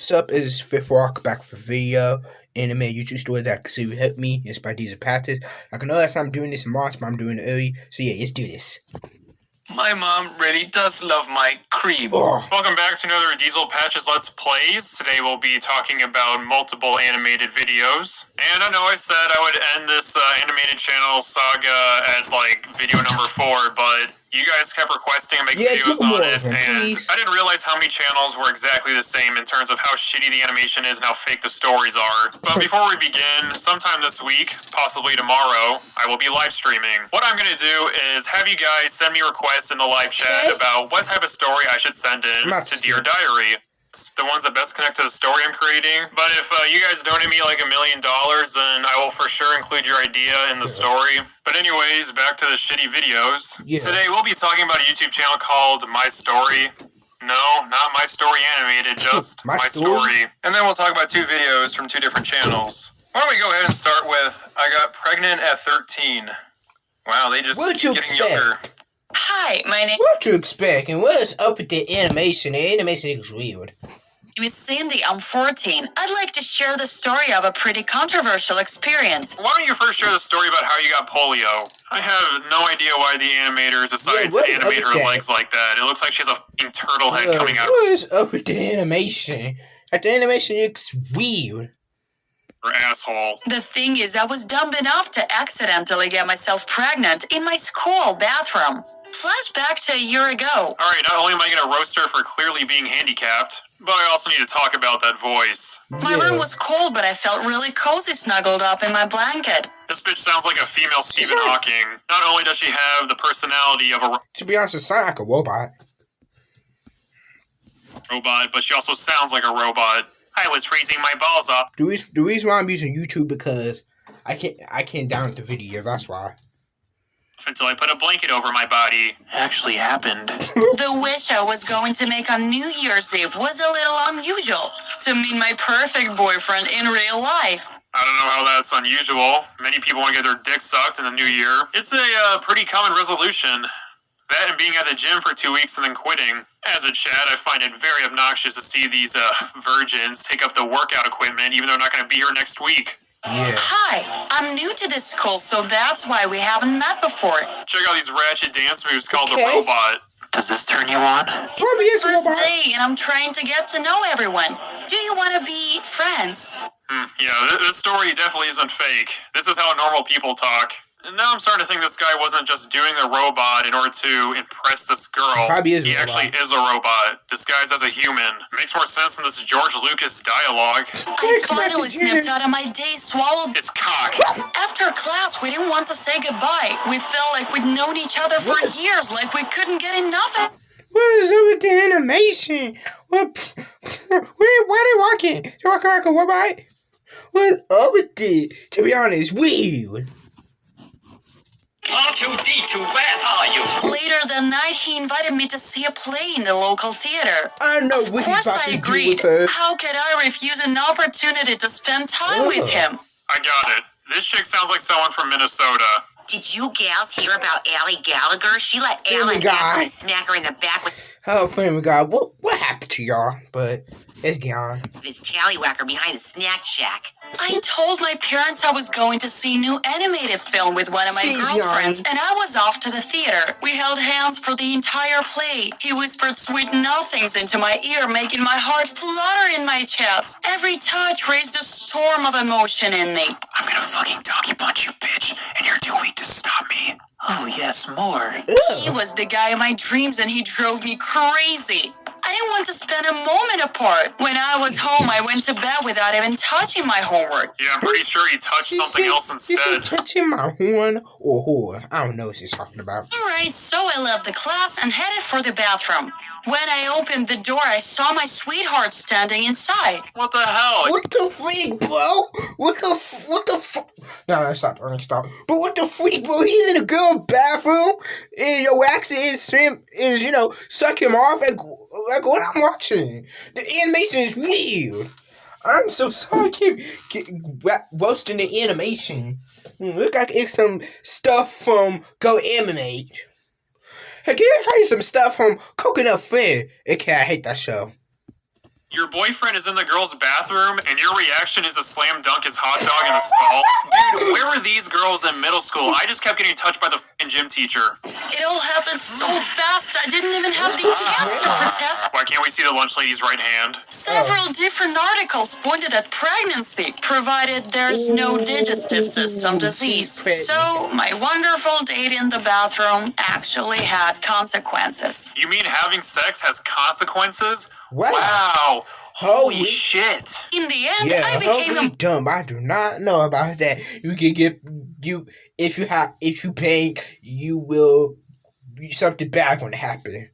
What's up? Is Fifth Rock back for video anime YouTube story that could help me inspire these patches. I can know that's I'm doing this in March, but I'm doing it early. So yeah, let's do this. My mom really does love my cream. Oh. Welcome back to another Diesel Patches Let's Plays. Today we'll be talking about multiple animated videos. And I know I said I would end this animated channel saga at like video number 4, but you guys kept requesting I make videos on it, and I didn't realize how many channels were exactly the same in terms of how shitty the animation is and how fake the stories are. But before we begin, sometime this week, possibly tomorrow, I will be live streaming. What I'm going to do is have you guys send me requests in the live chat about what type of story I should send in to Dear Diary. The ones that best connect to the story I'm creating. But if you guys donate me like $1 million, then I will for sure include your idea in the story. But anyways, back to the shitty videos. Today we'll be talking about a YouTube channel called My Story. No, not My Story Animated, just My Story. And then we'll talk about 2 videos from 2 different channels. Why don't we go ahead and start with I got pregnant at 13. Wow, they just keep getting younger. Hi, my name. What you expect? And what's up with the animation? The animation looks weird. is Cindy. I'm 14. I'd like to share the story of a pretty controversial experience. Why don't you first share the story about how you got polio? I have no idea why the animators decided to animate her legs like that. It looks like she has a f***ing turtle head coming out. What is up with the animation? The animation looks weird. Her asshole. The thing is, I was dumb enough to accidentally get myself pregnant in my school bathroom. Flashback to a year ago. Alright, not only am I going to roast her for clearly being handicapped, but I also need to talk about that voice. My room was cold, but I felt really cozy snuggled up in my blanket. This bitch sounds like a female Stephen Hawking. Not only does she have the personality of a to be honest, it sounds like a robot. But she also sounds like a robot. I was freezing my balls up. The reason why I'm using YouTube because I can't download the video, that's why. Until I put a blanket over my body. Actually happened. The wish I was going to make on New Year's Eve was a little unusual. To meet my perfect boyfriend in real life. I don't know how that's unusual. Many people want to get their dick sucked in the new year. It's a pretty common resolution. That and being at the gym for 2 weeks and then quitting. As a Chad, I find it very obnoxious to see these virgins take up the workout equipment even though they're not going to be here next week. Yeah. Hi, I'm new to this school, so that's why we haven't met before. Check out these ratchet dance moves called the robot. Does this turn you on? It's my first day, and I'm trying to get to know everyone. Do you want to be friends? Yeah, this story definitely isn't fake. This is how normal people talk. And now I'm starting to think this guy wasn't just doing the robot in order to impress this girl. He actually is a robot, disguised as a human. It makes more sense than this George Lucas dialogue. I finally snipped out of my day, swallowed his cock. After class, we didn't want to say goodbye. We felt like we'd known each other for years, like we couldn't get enough. What is up with the animation? What? Why are they walking? They're walking like a robot? What's up with it? To be honest, weird. R2-D2, where are you? Later that night, he invited me to see a play in the local theater. I know what he's about to do with her. Of course I agreed. How could I refuse an opportunity to spend time with him? I got it. This chick sounds like someone from Minnesota. Did you gals hear about Allie Gallagher? She let Alan Ackerman smack her in the back with... Oh, Family Guy, what happened to y'all? But it's gone. His tallywhacker behind the snack shack. I told my parents I was going to see a new animated film with one of my girlfriends, and I was off to the theater. We held hands for the entire play. He whispered sweet nothings into my ear, making my heart flutter in my chest. Every touch raised a storm of emotion in me. I'm gonna fucking donkey punch you, bitch, and you're too weak to stop me. Oh, yes, more. He was the guy of my dreams, and he drove me crazy. I didn't want to spend a moment apart. When I was home, I went to bed without even touching my homework. Yeah, I'm pretty sure he touched something else instead. Touching my horn or whore. I don't know what she's talking about. Alright, so I left the class and headed for the bathroom. When I opened the door, I saw my sweetheart standing inside. What the hell? What the freak, bro? What the No, stop. But what the freak, bro? He's in a girl bathroom, and your accent is suck him off like what I'm watching. The animation is weird. I'm so sorry. Keep roasting the animation. Look like it's some stuff from Go Animate. Hey, can you try some stuff from Coconut Fair? Okay, I hate that show. Your boyfriend is in the girl's bathroom, and your reaction is a slam dunk his hot dog in the stall? Dude, where were these girls in middle school? I just kept getting touched by the f***ing gym teacher. It all happened so fast, I didn't even have the chance to protest. Why can't we see the lunch lady's right hand? Several different articles pointed at pregnancy, provided there's no digestive system disease. So, my wonderful date in the bathroom actually had consequences. You mean having sex has consequences? Wow. Wow. Holy shit. In the end, I became dumb. I do not know about that. You can get if you pay, you will something bad gonna happen.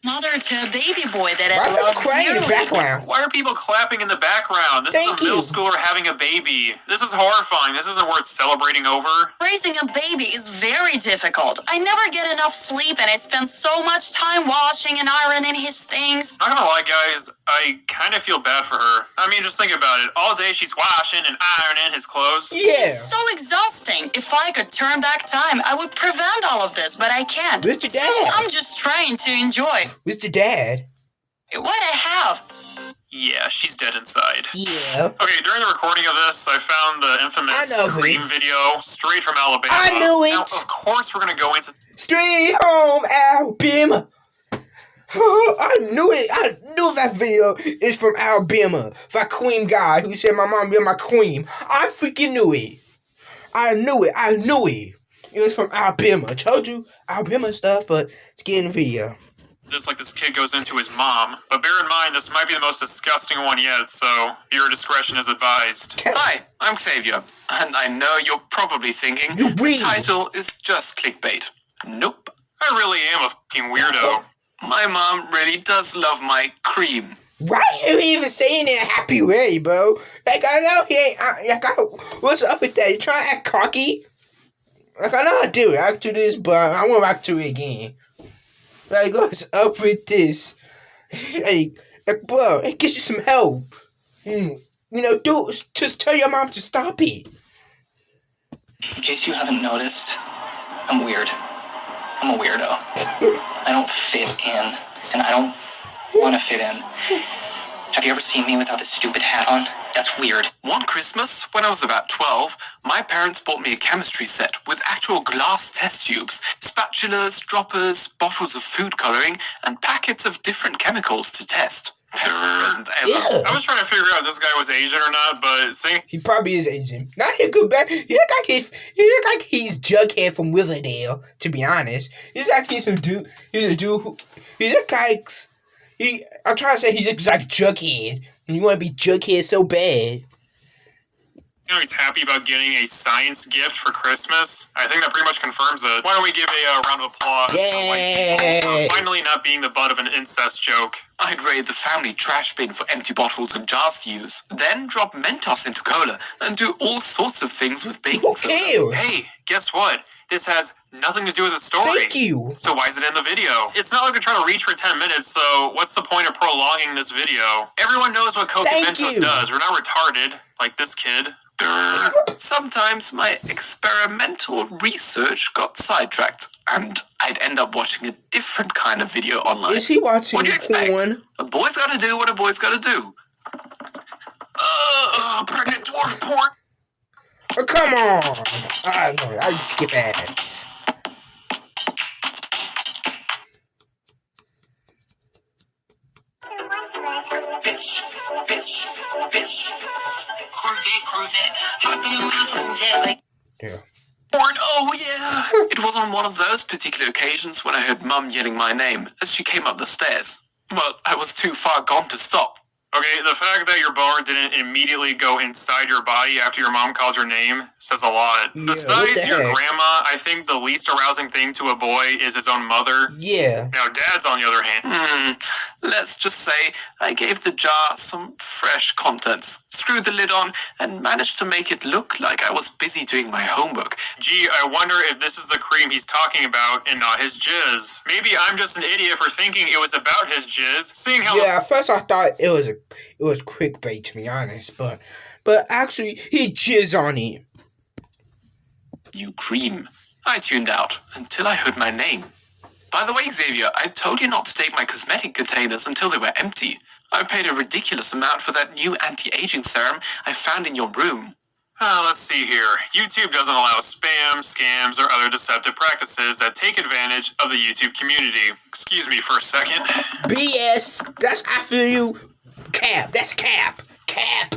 mother to a baby boy that Why I loved crying in the dearly. background? Why are people clapping in the background? This is a middle schooler having a baby. This is horrifying. This isn't worth celebrating over. Raising a baby is very difficult. I never get enough sleep and I spend so much time washing and ironing his things. Not gonna lie, guys, I kind of feel bad for her. I mean, just think about it. All day she's washing and ironing his clothes. Yeah. It's so exhausting. If I could turn back time, I would prevent all of this, but I can't. Mr. So Dad. I'm just trying to enjoy Mr. Dad. what I have. Yeah, she's dead inside. Yeah. Okay, during the recording of this, I found the infamous Cream video straight from Alabama. I knew it. Now, of course, we're gonna go into Straight home, Alabama. I knew it. I knew that video is from Alabama. That Queen guy who said my mom be my queen. I freaking knew it. I knew it. I knew it. It was from Alabama. I told you Alabama stuff, but it's getting video. this kid goes into his mom. But bear in mind, this might be the most disgusting one yet, so your discretion is advised. Hi, I'm Xavier, and I know you're probably thinking the title is just clickbait. Nope. I really am a fucking weirdo. My mom really does love my cream. Why are you even saying it in a happy way, bro? Like, I know he ain't. What's up with that? You trying to act cocky? Like, I know I do. I act to this, but I won't act to it again. Like, what's up with this? like bro, it gives you some help. You know, just tell your mom to stop it. In case you haven't noticed, I'm weird. I'm a weirdo. I don't fit in, and I don't want to fit in. Have you ever seen me without this stupid hat on? That's weird. One Christmas, when I was about 12, my parents bought me a chemistry set with actual glass test tubes, spatulas, droppers, bottles of food coloring, and packets of different chemicals to test. Best present ever. Yeah. I was trying to figure out if this guy was Asian or not, but see, He probably is Asian. Now he go back. He look like he's Jughead from Riverdale. To be honest, he's like he's a dude. He's a dude who he looks like I'm trying to say he looks like Jughead. And you want to be Jughead so bad. you know he's happy about getting a science gift for Christmas. I think that pretty much confirms it. Why don't we give a round of applause for white people for finally not being the butt of an incest joke. I'd raid the family trash bin for empty bottles and jars to use, then drop Mentos into cola, and do all sorts of things with baking soda. Okay. Hey, guess what? This has nothing to do with the story. Thank you. So why is it in the video? It's not like we're trying to reach for 10 minutes, so what's the point of prolonging this video? Everyone knows what Coke and Thank Mentos you. does. We're not retarded, like this kid. Sometimes my experimental research got sidetracked, and I'd end up watching a different kind of video online. Is he watching What do you expect? porn? A boy's gotta do what a boy's gotta do. Pregnant dwarf porn. Oh, come on. I skip ads. Corvette. Hopping in my jet like Yeah. Porn, oh yeah! It was on one of those particular occasions when I heard Mum yelling my name as she came up the stairs. But I was too far gone to stop. Okay, the fact that your boner didn't immediately go inside your body after your mom called your name says a lot. Yeah, Besides what the your heck? grandma, I think the least arousing thing to a boy is his own mother. Yeah. Now, Dad's, on the other hand, Let's just say I gave the jar some fresh contents, screwed the lid on, and managed to make it look like I was busy doing my homework. gee, I wonder if this is the cream he's talking about and not his jizz. Maybe I'm just an idiot for thinking it was about his jizz, seeing how Yeah, at first I thought it was clickbait, to be honest, but actually he jizz on it. You cream. I tuned out until I heard my name. By the way, Xavier, I told you not to take my cosmetic containers until they were empty. I paid a ridiculous amount for that new anti-aging serum I found in your room. Let's see here. YouTube doesn't allow spam, scams, or other deceptive practices that take advantage of the YouTube community. Excuse me for a second. BS. That's, I feel you. Cap. That's cap. Cap.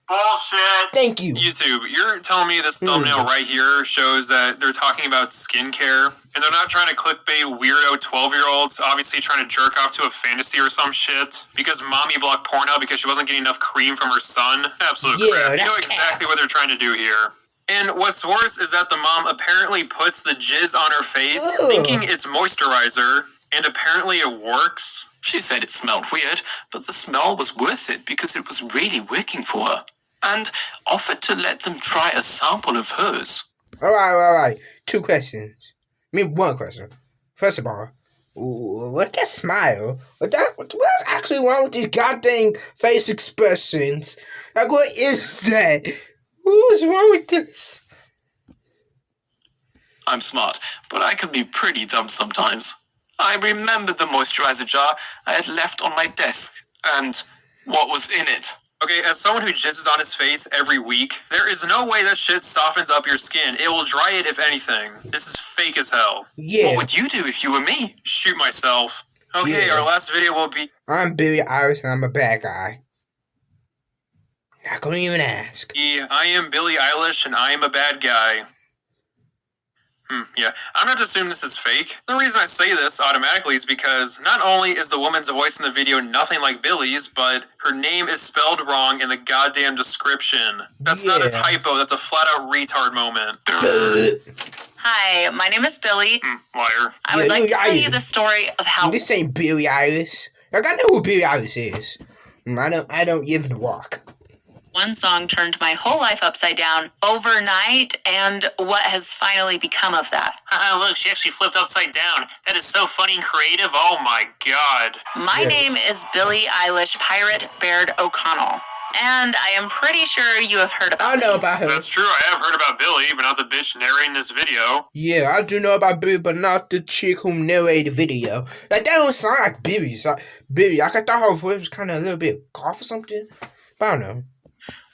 Bullshit. Thank you. YouTube, you're telling me this thumbnail right here shows that they're talking about skincare, and they're not trying to clickbait weirdo 12-year-olds, obviously trying to jerk off to a fantasy or some shit, because mommy blocked Pornhub because she wasn't getting enough cream from her son? Absolute crap. You know exactly what they're trying to do here. And what's worse is that the mom apparently puts the jizz on her face, thinking it's moisturizer, and apparently it works. She said it smelled weird, but the smell was worth it because it was really working for her, and offered to let them try a sample of hers. All right. 2 questions. I mean, 1 question. First of all, what that smile? What's actually wrong with these goddamn face expressions? Like, what is that? What's wrong with this? I'm smart, but I can be pretty dumb sometimes. I remembered the moisturizer jar I had left on my desk, and what was in it. Okay, as someone who jizzes on his face every week, there is no way that shit softens up your skin. It will dry it if anything. This is fake as hell. Yeah. What would you do if you were me? Shoot myself. Okay, Our last video will be... I'm Billie Eilish and I'm a bad guy. Not gonna even ask. I am Billie Eilish and I am a bad guy. Yeah, I'm not to assume this is fake. The reason I say this automatically is because not only is the woman's voice in the video nothing like Billie's, but her name is spelled wrong in the goddamn description. That's not a typo, that's a flat-out retard moment. Hi, my name is Billie. Liar. I would like to tell you the story of how... This ain't Billie Eilish. Like, I know who Billie Eilish is. I don't even walk. one song turned my whole life upside down overnight, and what has finally become of that. Look, she actually flipped upside down. That is so funny and creative. Oh my god. My name is Billie Eilish Pirate Baird O'Connell, and I am pretty sure you have heard about I know about her. That's true, I have heard about Billie, but not the bitch narrating this video. Yeah, I do know about Billie, but not the chick who narrated the video. Like, that don't sound like Billie. Billie, I thought her voice was kind of a little bit cough or something. But I don't know.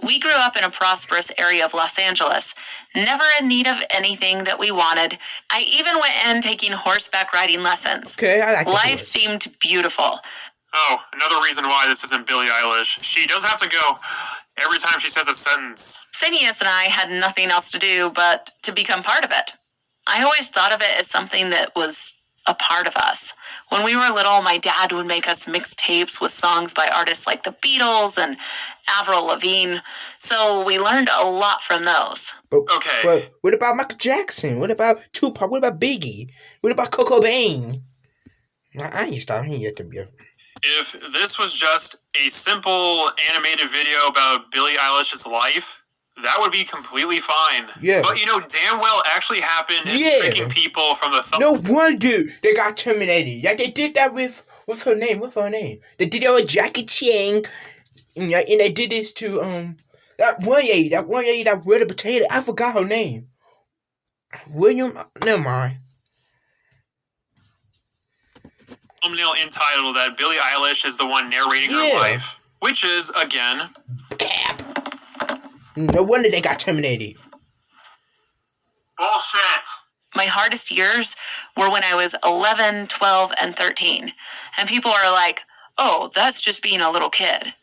We grew up in a prosperous area of Los Angeles, never in need of anything that we wanted. I even went in taking horseback riding lessons. Okay, I like Life seemed beautiful. Oh, another reason why this isn't Billie Eilish. She does have to go every time she says a sentence. Phineas and I had nothing else to do but to become part of it. I always thought of it as something that was a part of us. When we were little, my dad would make us mixtapes with songs by artists like the Beatles and Avril Lavigne, so we learned a lot from those. Okay. But what about Michael Jackson? What about Tupac? What about Biggie? What about Coco Bain? I ain't stopping yet to be. If this was just a simple animated video about Billie Eilish's life, that would be completely fine. Yeah. But you know damn well actually happened is tricking people from the No wonder they got terminated. Like they did that with her name. What's her name? They did that with Jackie Chan. And they did this to that one lady that read a potato. I forgot her name. William. Never mind. Thumbnail entitled that Billie Eilish is the one narrating her life, which is again cap. No wonder they got terminated. Bullshit. My hardest years were when I was 11, 12, and 13. And people are like, oh, that's just being a little kid.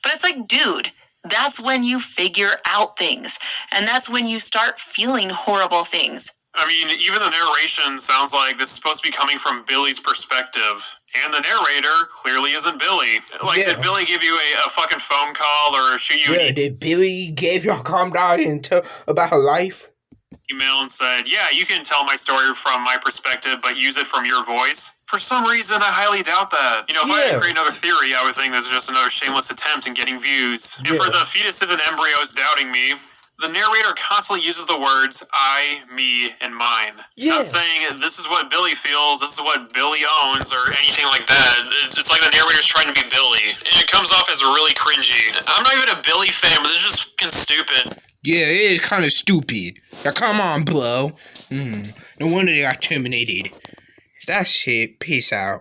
But it's like, dude, that's when you figure out things. And that's when you start feeling horrible things. I mean, even the narration sounds like this is supposed to be coming from Billie's perspective. And the narrator clearly isn't Billie. Like, did Billie give you a fucking phone call or shoot you an did Billie give you a calm down and tell about her life? email and said, yeah, you can tell my story from my perspective, but use it from your voice? For some reason, I highly doubt that. You know, if I had to create another theory, I would think this is just another shameless attempt in getting views. And for the fetuses and embryos doubting me, the narrator constantly uses the words I, me, and mine. Not saying this is what Billie feels, this is what Billie owns, or anything like that. It's like the narrator's trying to be Billie. And it comes off as really cringy. I'm not even a Billie fan, but this is just fucking stupid. Yeah, it is kind of stupid. Now, come on, bro. No wonder they got terminated. That's it. Peace out.